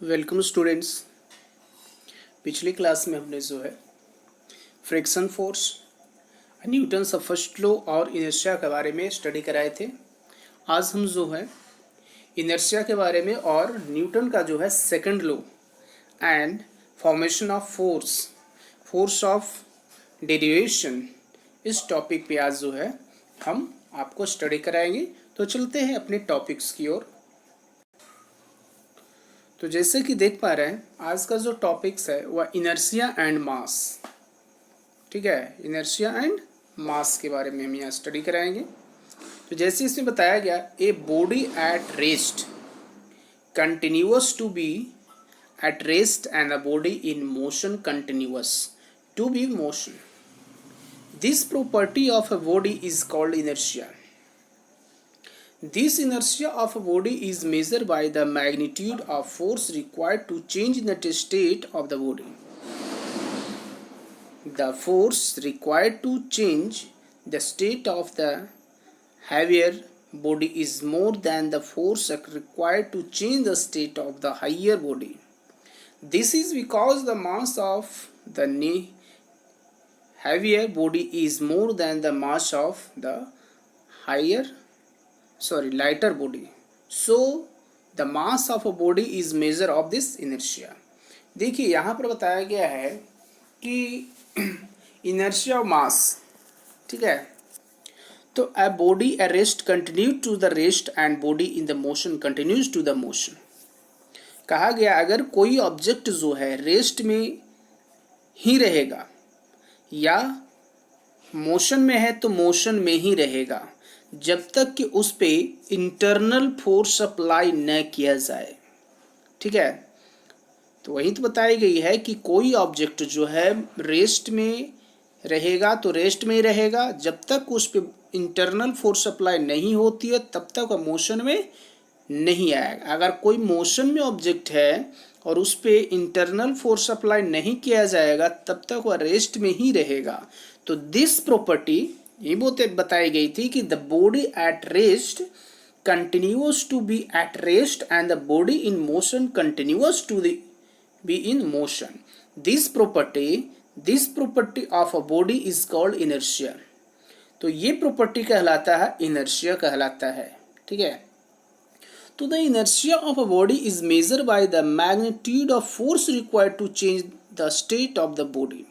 Welcome students. पिछली class में हमने जो है फ्रिक्शन फोर्स, न्यूटन का फर्स्ट लॉ और इनर्शिया के बारे में स्टडी कराए थे। आज हम जो है इनर्शिया के बारे में और न्यूटन का जो है second law and formation of force of derivation, इस टॉपिक पे आज जो है हम आपको स्टडी कराएंगे। तो चलते हैं अपने टॉपिक्स की ओर। तो जैसे कि देख पा रहे हैं, आज का जो टॉपिक्स है वह इनर्शिया एंड मास। ठीक है, इनर्शिया एंड मास के बारे में हम यहाँ स्टडी कराएंगे। तो जैसे इसमें बताया गया, a body at rest continuous to be at rest and a body in motion continuous to be motion. This property of a body is called inertia. This inertia of a body is measured by the magnitude of force required to change the state of the body. The force required to change the state of the heavier body is more than the force required to change the state of the higher body. This is because the mass of the heavier body is more than the mass of the lighter body. So the mass of a body is measure of this inertia. देखिए यहाँ पर बताया गया है कि inertia of mass, ठीक है। तो a body at rest continues to the rest and body in the motion continues to the motion. कहा गया अगर कोई ऑब्जेक्ट जो है रेस्ट में ही रहेगा या मोशन में है तो मोशन में ही रहेगा जब तक कि उस पे इंटरनल फोर्स अप्लाई न किया जाए। ठीक है, तो वही तो बताई गई है कि कोई ऑब्जेक्ट जो है रेस्ट में रहेगा तो रेस्ट में ही रहेगा, जब तक उस पे इंटरनल फोर्स अप्लाई नहीं होती है तब तक वह मोशन में नहीं आएगा। अगर कोई मोशन में ऑब्जेक्ट है और उस पे इंटरनल फोर्स अप्लाई नहीं किया जाएगा तब तक वह रेस्ट में ही रहेगा। तो दिस प्रॉपर्टी ये बताई गई थी कि the body at rest continuous to be at rest and the body in motion continuous to be in motion. This property of a body is called inertia. तो ये प्रॉपर्टी कहलाता है इनर्शिया कहलाता है। ठीक है, तो the inertia of a body is measure by the magnitude of force required to change the state of the body.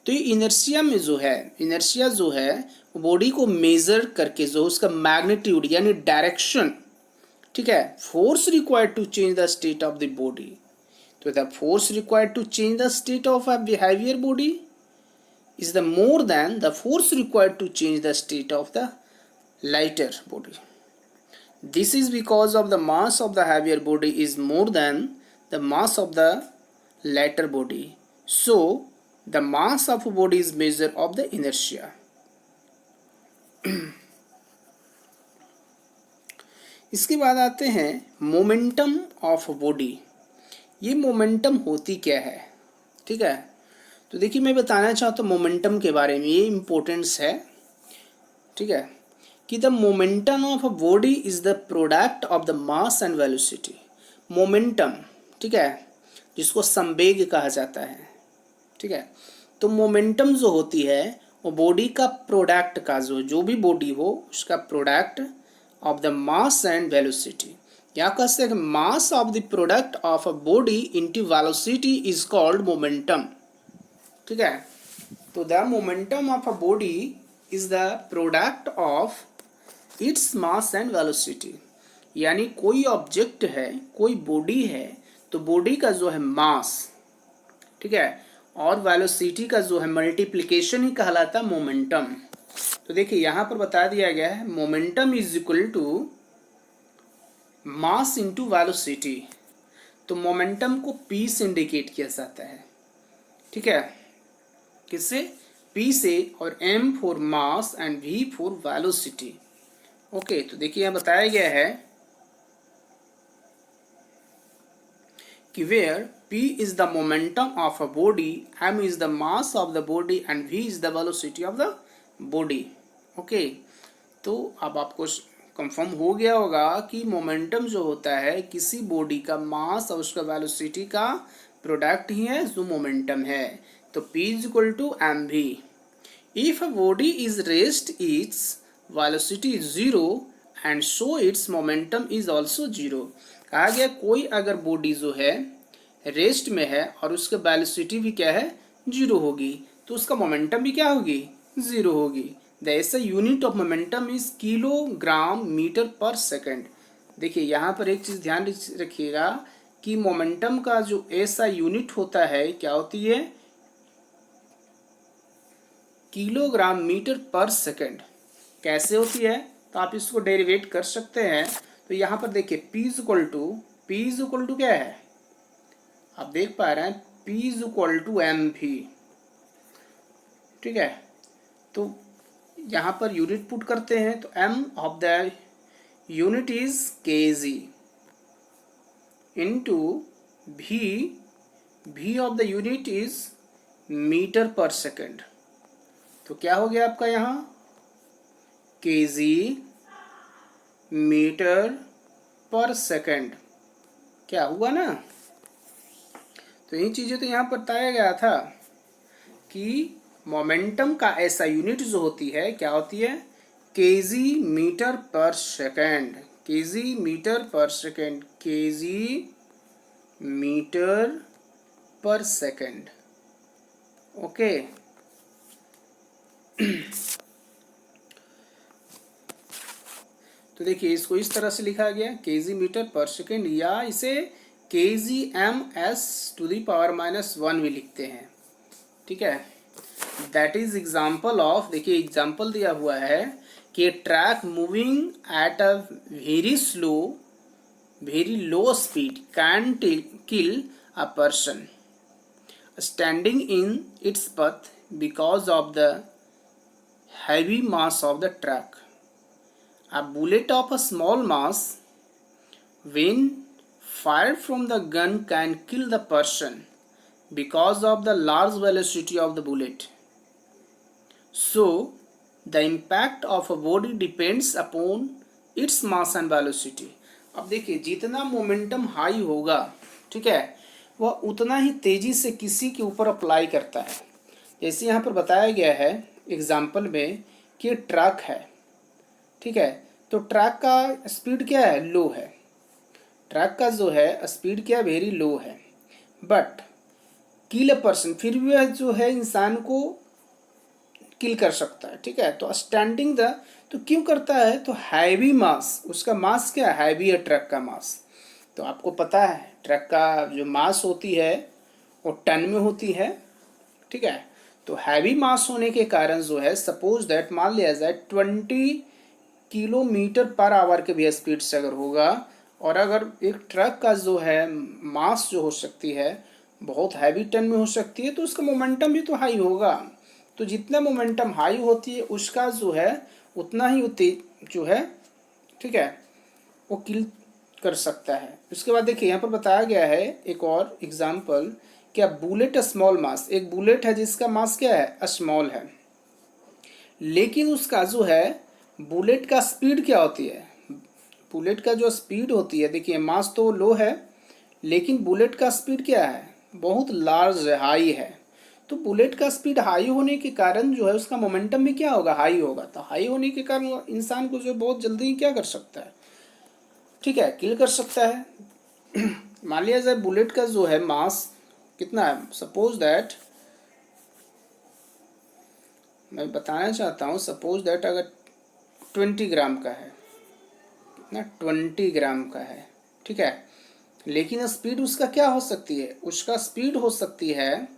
तो ये इनर्शिया जो है बॉडी को मेजर करके जो उसका मैग्नीट्यूड यानी डायरेक्शन, ठीक है, force required to change the state of the body. तो the force required to change the state of a heavier body is the more than the force required to change the state of the lighter body. This is because of the mass of the heavier body is more than the mass of the lighter body. So the mass of a body is measure of the inertia. इसके बाद आते हैं momentum of body. ये momentum होती क्या है? ठीक है, तो देखिए मैं बताना चाहता हूँ मोमेंटम के बारे में, ये इम्पोर्टेंस है। ठीक है, कि the momentum of a body is the product of the mass and velocity. Momentum, ठीक है, जिसको संवेग कहा जाता है। ठीक है, तो मोमेंटम जो होती है वो बॉडी का प्रोडक्ट का जो भी बॉडी हो उसका product of the mass and velocity, या कह सकते हैं mass of the product of a body into velocity is called momentum. ठीक है, तो the momentum of a body is the product of its mass and velocity. यानी कोई object है, कोई बॉडी है, तो बॉडी का जो है मास, ठीक है, और वेलोसिटी का जो है मल्टीप्लिकेशन ही कहलाता मोमेंटम। तो देखिए यहाँ पर बता दिया गया है momentum is equal to mass into velocity. तो मोमेंटम को पी से इंडिकेट किया जाता है। ठीक है, किससे? पी से, और M for mass and V for velocity. Okay, तो देखिए यहाँ बताया गया है कि where p is the momentum of a body, m is the mass of the body and v is the velocity of the body. Okay, तो अब आपको कंफर्म हो गया होगा कि मोमेंटम जो होता है किसी बॉडी का मास और उसका वेलोसिटी का प्रोडक्ट ही है जो मोमेंटम है। तो P is equal to M V. If a body is rest its velocity is zero and so its momentum is also zero. कहा गया कोई अगर बॉडी जो है रेस्ट में है और उसका वेलोसिटी भी क्या है, जीरो होगी, तो उसका मोमेंटम भी क्या होगी, जीरो होगी। द ऐसा unit of momentum is kilogram metre per second. देखिए यहाँ पर एक चीज़ ध्यान रखिएगा कि मोमेंटम का जो ऐसा यूनिट होता है क्या होती है, किलोग्राम मीटर पर सेकेंड। कैसे होती है, तो आप इसको डेरिवेट कर सकते हैं। तो यहाँ पर देखिए P इज इक्वल टू क्या है, आप देख पा रहे हैं P is equal to M v. ठीक है, तो यहाँ पर यूनिट पुट करते हैं तो m of the unit is kg into v of the unit is metre per second. तो क्या हो गया आपका यहाँ kg मीटर पर सेकेंड, क्या हुआ ना। तो यही चीज़ें तो यहाँ पर बताया गया था कि मोमेंटम का ऐसा यूनिट जो होती है क्या होती है, KG metre per second. KG metre per second, KG metre per second. Okay तो देखिए इसको इस तरह से लिखा गया केजी मीटर पर सेकेंड, या इसे kg m s to the power -1 भी लिखते हैं। ठीक है, दैट इज एग्जाम्पल ऑफ, देखिए एग्जाम्पल दिया हुआ है कि truck moving at a very low speed can kill a person standing in its path because of the heavy mass of the track. A bullet of a small mass when fired from the gun can kill the person because of the large velocity of the bullet. So, the impact of a body depends upon its mass and velocity. अब देखिए जितना momentum high होगा, ठीक है, वह उतना ही तेजी से किसी के ऊपर अप्लाई करता है। जैसे यहाँ पर बताया गया है एग्जाम्पल में कि ट्रक है, ठीक है, तो ट्रक का स्पीड क्या है, लो है। ट्रक का जो है स्पीड क्या, वेरी लो है, बट किल अ पर्सन, फिर भी वह जो है इंसान को किल कर सकता है। ठीक है, तो स्टैंडिंग द, तो क्यों करता है, तो हैवी मास, उसका मास क्या है, हैवी है ट्रक का मास। तो आपको पता है ट्रक का जो मास होती है वो टन में होती है। ठीक है, तो हैवी मास होने के कारण जो है, सपोज दैट मान लिया जाए 20 किलोमीटर पर आवर के भी स्पीड से अगर होगा, और अगर एक ट्रक का जो है मास जो हो सकती है बहुत हैवी टन में हो सकती है, तो उसका मोमेंटम भी तो हाई होगा। तो जितना मोमेंटम हाई होती है उसका जो है उतना ही जो है, ठीक है, वो किल कर सकता है। उसके बाद देखिए यहाँ पर बताया गया है एक और एग्जाम्पल, क्या बुलेट स्मॉल मास, एक बुलेट है जिसका मास क्या है, स्मॉल है, लेकिन उसका जो है बुलेट का स्पीड क्या होती है, बुलेट का जो स्पीड होती है, देखिए मास तो लो है लेकिन बुलेट का स्पीड क्या है, बहुत लार्ज है, हाई है। तो बुलेट का स्पीड हाई होने के कारण जो है उसका मोमेंटम भी क्या होगा, हाई होगा। तो हाई होने के कारण इंसान को जो बहुत जल्दी क्या कर सकता है, ठीक है, किल कर सकता है। मान लिया जाए बुलेट का जो है मास कितना है, सपोज दैट मैं बताना चाहता हूँ, सपोज दैट अगर 20 ग्राम का है, कितना, 20 ग्राम का है, ठीक है, लेकिन स्पीड उसका क्या हो सकती है, उसका स्पीड हो सकती है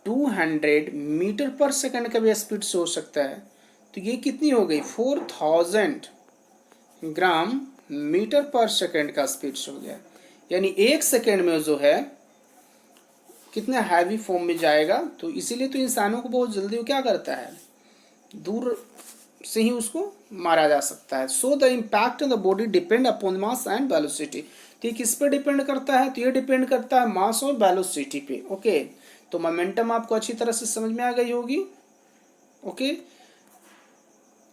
200 मीटर पर सेकंड का भी स्पीड से हो सकता है। तो ये कितनी हो गई, 4000 ग्राम मीटर पर सेकंड का स्पीड से हो गया, यानी एक सेकंड में जो है कितना हैवी फॉर्म में जाएगा। तो इसीलिए तो इंसानों को बहुत जल्दी वो क्या करता है, दूर से ही उसको मारा जा सकता है। So the impact on the body depend upon mass and velocity. तो ये किस पे डिपेंड करता है, तो ये डिपेंड करता है मास और वेलोसिटी पे। ओके, तो मोमेंटम आपको अच्छी तरह से समझ में आ गई होगी। ओके,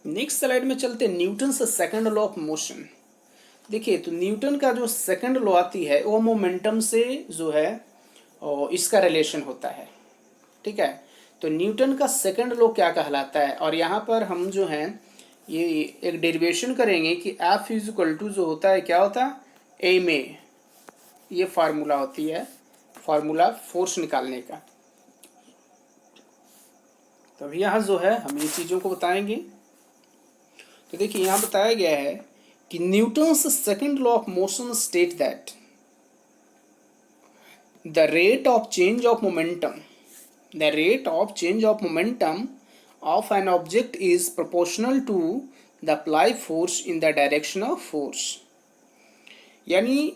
नेक्स्ट स्लाइड में चलते हैं, न्यूटन से सेकंड लॉ ऑफ मोशन। देखिए तो न्यूटन का जो सेकंड लॉ आती है वो मोमेंटम से जो है और इसका रिलेशन होता है, ठीक है। तो न्यूटन का सेकंड लॉ क्या कहलाता है, और यहाँ पर हम जो है ये एक डेरिवेशन करेंगे कि एफ इज इक्वल टू जो होता है क्या होता है, एम ए, ये फार्मूला होती है, फार्मूला फोर्स निकालने का। तभी यहाँ जो है हम ये चीज़ों को बताएंगे। तो देखिए यहाँ बताया गया है कि Newton's second law of motion state that the rate of change of momentum of an object is proportional to the applied force in the direction of force। यानी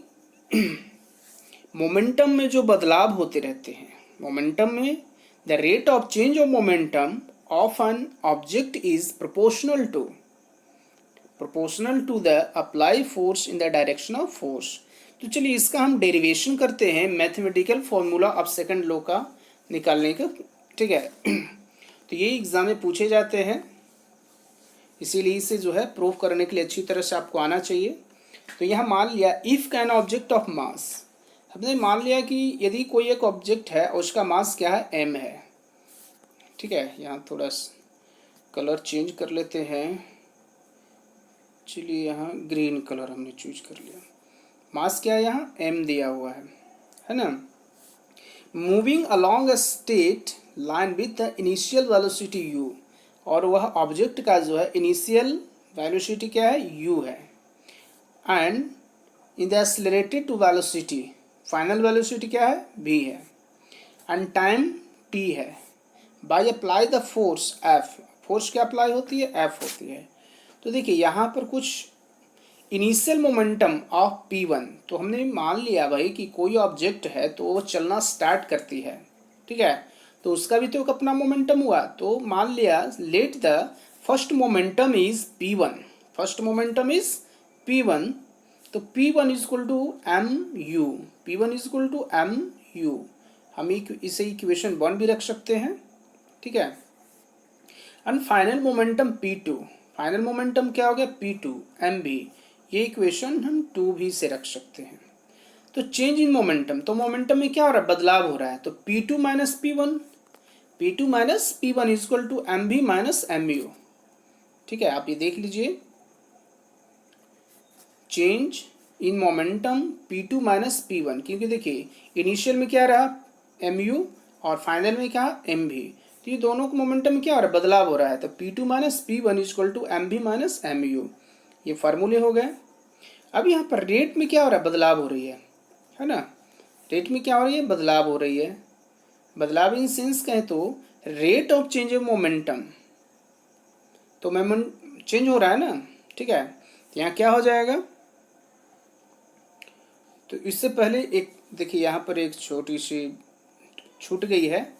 मोमेंटम में जो बदलाव होते रहते हैं, मोमेंटम में the rate of change of momentum of an object is proportional to the apply force in the direction of force. तो चलिए इसका हम डेरिवेशन करते हैं, mathematical formula of second law का निकालने का, ठीक है। तो ये एग्जाम में पूछे जाते हैं, इसीलिए इसे जो है प्रूव करने के लिए अच्छी तरह से आपको आना चाहिए। तो यहाँ मान लिया if can object of mass, हमने मान लिया कि यदि कोई एक ऑब्जेक्ट है और उसका मास क्या है, एम है, ठीक है। यहाँ थोड़ा कलर चेंज कर लेते हैं, चलिए यहाँ ग्रीन कलर हमने चूज कर लिया। मास क्या है, यहाँ एम दिया हुआ है ना। Moving along a straight line with the initial velocity u, और वह ऑब्जेक्ट का जो है इनिशियल वेलोसिटी क्या है, u है, and in the accelerated to velocity, final velocity क्या है, v है, एंड टाइम t है। By apply the force f, force क्या अप्लाई होती है, f होती है। तो देखिए यहाँ पर कुछ इनिशियल मोमेंटम ऑफ p1, तो हमने मान लिया भाई कि कोई ऑब्जेक्ट है तो वो चलना स्टार्ट करती है, ठीक है। तो उसका भी तो एक अपना मोमेंटम हुआ, तो मान लिया let the first momentum is p1, first momentum is p1, तो p1 is equal to m u, p1 is equal to m u. हम इसे इक्वेशन 1 भी रख सकते हैं, ठीक है। And final momentum p2, final momentum क्या हो गया, p2 mv, ये इक्वेशन हम 2 भी से रख सकते हैं। तो चेंज इन मोमेंटम, तो मोमेंटम में क्या हो रहा है, बदलाव हो रहा है, तो p2 minus p1 is equal to mv minus mu, ठीक है। आप ये देख लीजिए, change in momentum p2 minus p1, क्योंकि देखिए इनिशियल में क्या रहा mu और फाइनल में क्या mv, तो ये दोनों को मोमेंटम में क्या हो रहा है, बदलाव हो रहा है। तो p2 minus p1 is equal to mv minus mu, ये फार्मूले हो गए। अब यहाँ पर रेट में क्या हो रहा है, बदलाव हो रही है ना। रेट में क्या हो रही है, बदलाव हो रही है। बदलाव इन सेंस कहें तो rate of change of momentum, तो मोमेंट चेंज हो रहा है ना, ठीक है। तो यहाँ क्या हो जाएगा, तो इससे पहले एक देखिए यहाँ पर एक छोटी सी छूट गई है,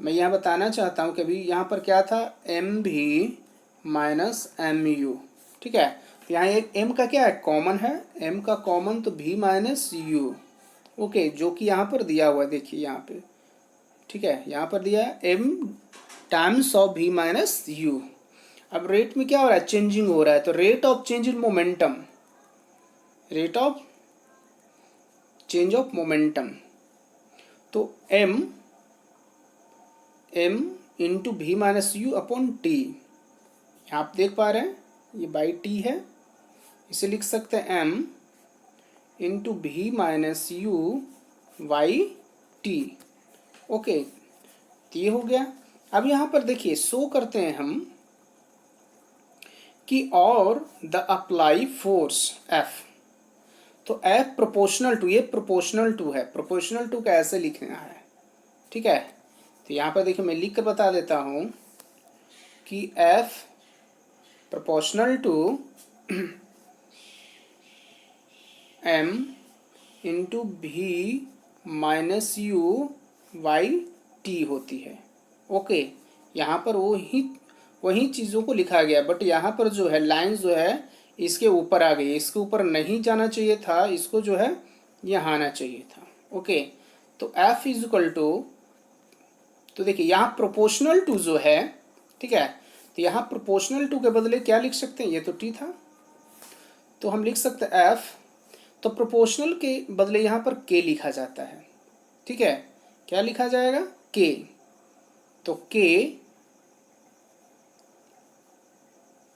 मैं यहाँ बताना चाहता हूँ कि अभी यहाँ पर क्या था, एम भी माइनस एम यू, ठीक है। तो यहाँ एक m का क्या है, कॉमन है, m का कॉमन, तो v माइनस यू, ओके, जो कि यहाँ पर दिया हुआ है, देखिए यहाँ पे, ठीक है, यहाँ पर दिया है m times of v minus you. अब रेट में क्या हो रहा है, चेंजिंग हो रहा है, तो rate of change in momentum, rate of change of momentum, तो m into v minus you upon T, यहाँ आप देख पा रहे हैं ये बाई टी है, इसे लिख सकते हैं m इंटू भी minus u by t, okay. तो ये हो गया। अब यहाँ पर देखिए शो करते हैं हम कि और द अप्लाई फोर्स F, तो F प्रोपोर्शनल टू, ये प्रोपोर्शनल टू है, प्रोपोर्शनल टू का ऐसे लिखना है, ठीक है। तो यहाँ पर देखिए मैं लिख कर बता देता हूँ कि F proportional to m into भी माइनस यू वाई टी होती है, ओके। यहाँ पर वही चीज़ों को लिखा गया, बट यहाँ पर जो है लाइन जो है इसके ऊपर आ गई, इसके ऊपर नहीं जाना चाहिए था, इसको जो है यहाँ आना चाहिए था, ओके। तो F इज इक्वल टू, तो देखिए यहाँ प्रोपोर्शनल टू जो है, ठीक है, तो यहाँ प्रोपोर्शनल टू के बदले क्या लिख सकते हैं, ये तो टी था, तो हम लिख सकते हैं एफ, तो प्रोपोर्शनल के बदले यहाँ पर के लिखा जाता है, ठीक है, क्या लिखा जाएगा, के, तो के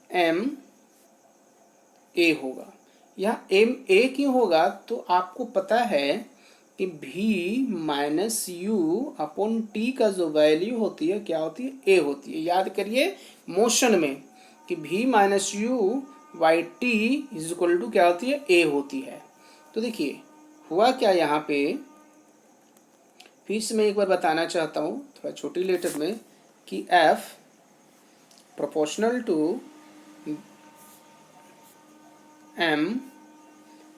एम ए होगा। यहाँ एम ए क्यों होगा, तो आपको पता है कि v minus you upon T का जो वैल्यू होती है क्या होती है, ए होती है। याद करिए मोशन में कि v minus you by t is equal to क्या होती है, ए होती है। तो देखिए हुआ क्या यहाँ पे, फिर से मैं एक बार बताना चाहता हूँ थोड़ा छोटी लेटर में कि F proportional to M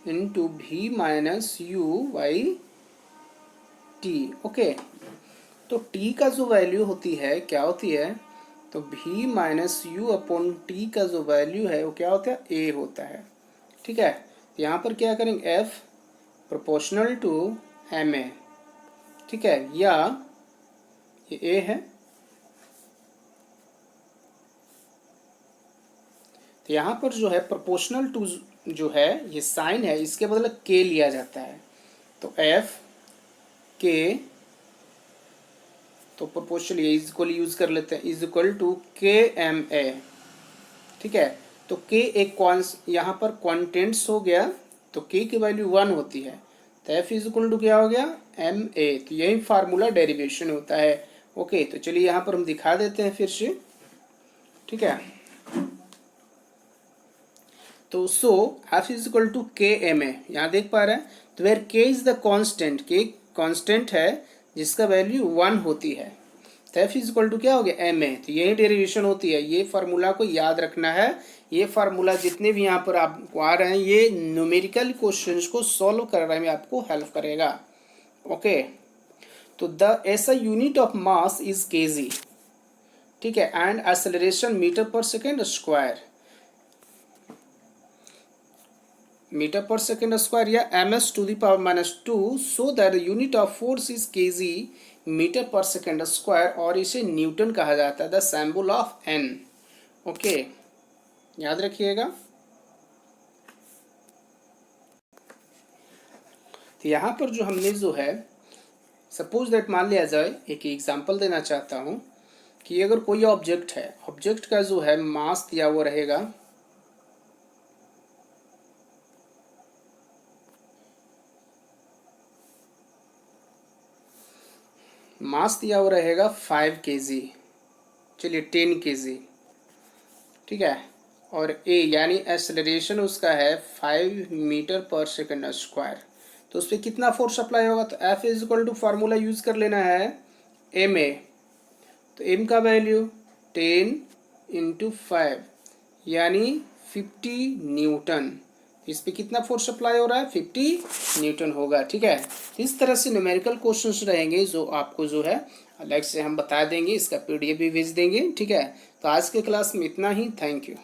into भी minus you by T. Okay, तो टी का जो वैल्यू होती है क्या होती है, तो भी माइनस यू अपॉन टी का जो वैल्यू है वो क्या होता है, ए होता है, ठीक है। यहाँ पर क्या करेंगे, f proportional to m a, ठीक है, या ये ए है, तो यहाँ पर जो है प्रोपोर्शनल टू जो है ये साइन है, इसके बदले के लिया जाता है, तो एफ के, तो प्रोपोर्शनल इज इक्वल यूज कर लेते हैं, इज इक्वल टू के एम ए, ठीक है। तो के एक यहाँ पर क्वांटेंट्स हो गया, तो के की वैल्यू 1 होती है, तो एफ इज इक्वल टू क्या हो गया, एम ए, तो यही फार्मूला डेरिवेशन होता है। ओके, तो चलिए यहाँ पर हम दिखा देते हैं फिर से, ठीक है। तो सो एफ इज इक्वल टू के एम ए, यहाँ देख पा रहे हैं, तो वेयर के इज द कांस्टेंट, के कांस्टेंट है जिसका वैल्यू 1 होती है, तो एफ इज इक्वल टू क्या हो गया, एम ए, तो यही डेरिवेशन होती है। ये फार्मूला को याद रखना है, ये फार्मूला जितने भी यहाँ पर आपको आ रहे हैं ये न्यूमेरिकल क्वेश्चंस को सॉल्व करने में आपको हेल्प करेगा। ओके, तो the SI unit of mass is kg, ठीक है, and acceleration metre per second square, metre per second square या ms to the power -2, so that the unit of force is kg metre per second square, और इसे Newton कहा जाता है, the symbol of n। Okay, याद रखिएगा। तो यहाँ पर जो हमने जो है, सपोज दैट मान लिया जाए, एक एग्जांपल देना चाहता हूँ कि अगर कोई ऑब्जेक्ट है, ऑब्जेक्ट का जो है मास दिया हुआ रहेगा, मास दिया हुआ रहेगा 5 kg, चलिए 10 kg, ठीक है, और ए यानी एक्सेलरेशन उसका है 5 मीटर पर सेकेंड स्क्वायर, तो उस पर कितना फोर्स अप्लाई होगा, तो f is equal to formula use कर लेना है एम ए, तो एम का वैल्यू 10 इंटू 5 यानी 50 न्यूटन, इस पे कितना फोर्स अप्लाई हो रहा है, 50 न्यूटन होगा, ठीक है। इस तरह से न्यूमेरिकल क्वेश्चंस रहेंगे जो आपको जो है अलग से हम बता देंगे, इसका पीडीएफ भी भेज देंगे, ठीक है। तो आज के क्लास में इतना ही, थैंक यू।